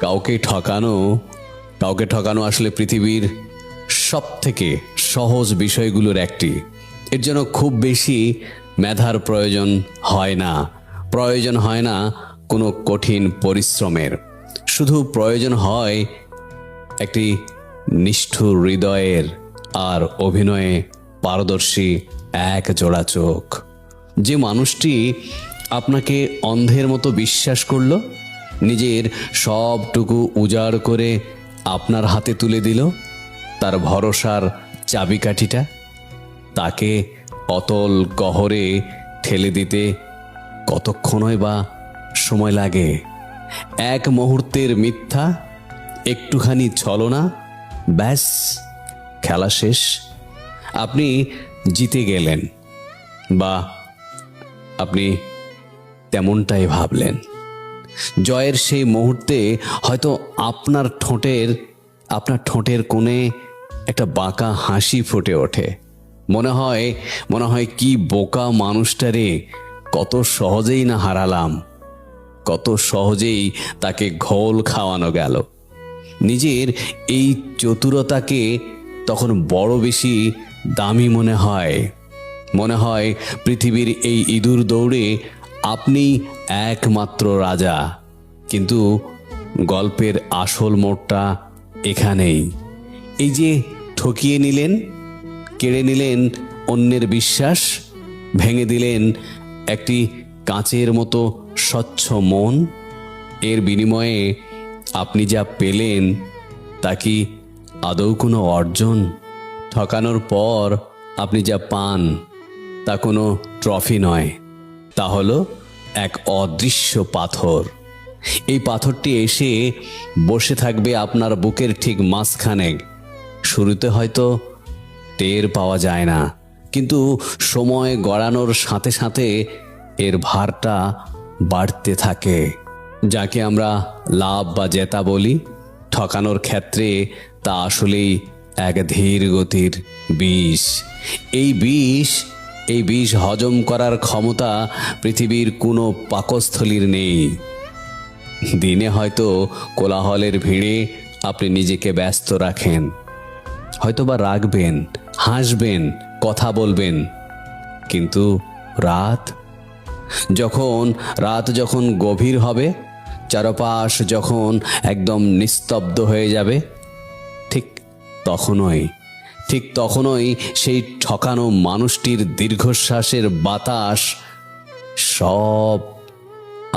কাউকে ঠকানো কাউকে ঠকানো আসলে পৃথিবীর সব থেকে সহজ বিষয়গুলোর একটি। এর জন্য খুব বেশি মেধার প্রয়োজন হয় না, প্রয়োজন হয় না কোনো কঠিন পরিশ্রমের। শুধু প্রয়োজন হয় একটি নিষ্ঠুর হৃদয়ের আর অভিনয়ে পারদর্শী এক জোড়া চোখ। যে মানুষটি আপনাকে অন্ধের মতো বিশ্বাস করলো, নিজের সবটুকু উজাড় করে আপনার হাতে তুলে দিল তার ভরসার চাবিকাঠিটা, তাকে অতল গহরে ঠেলে দিতে কতক্ষণই বা সময় লাগে? এক মুহূর্তের মিথ্যা, একটুখানি ছলনা, ব্যাস খেলা শেষ। আপনি জিতে গেলেন, বা আপনি তেমনটাই ভাবলেন। জয়ের সেই মুহূর্তে হয়তো আপনার ঠোঁটের কোণে একটা বাঁকা হাসি ফুটে ওঠে। মনে হয় কি বোকা মানুষটারে, কত সহজেই না হারালাম, কত সহজেই তাকে ঘোল খাওয়ানো গেল। নিজের এই চতুরতাকে তখন বড় বেশি দামি মনে হয় পৃথিবীর এই ইঁদুর দৌড়ে আপনি একমাত্র রাজা। কিন্তু গল্পের আসল মোড়টা এখানেই। এই যে ঠকিয়ে নিলেন, কেড়ে নিলেন অন্যের বিশ্বাস, ভেঙে দিলেন একটি কাঁচের মতো স্বচ্ছ মন, এর বিনিময়ে আপনি যা পেলেন তা কি আদৌ কোনো অর্জন? ঠকানোর পর আপনি যা পান তা কোনো ট্রফি নয়, তা হলো এক অদৃশ্য পাথর। এই পাথরটি এসে বসে থাকবে আপনার বুকের ঠিক মাঝখানে। শুরুতে হয়তো টের পাওয়া যায় না, কিন্তু সময় গড়ানোর সাথে সাথে এর ভারটা বাড়তে থাকে। যাকে আমরা লাভ বা জেতা বলি, ঠকানোর ক্ষেত্রে তা আসলেই এক ধীর গতির বিষ। এই বিষ হজম করার ক্ষমতা পৃথিবীর কোনো পাকস্থলীর নেই। দিনে হয়তো কোলাহলের ভিড়ে আপনি নিজেকে ব্যস্ত রাখেন, হয়তো বা রাখবেন, হাসবেন, কথা বলবেন, কিন্তু রাত যখন গভীর হবে, চারপাশ যখন একদম নিস্তব্ধ হয়ে যাবে, ঠিক তখনই সেই ঠকানো মানুষটির দীর্ঘশ্বাসের বাতাস সব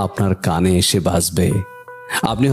আপনার কানে এসে বাজবে। আপনি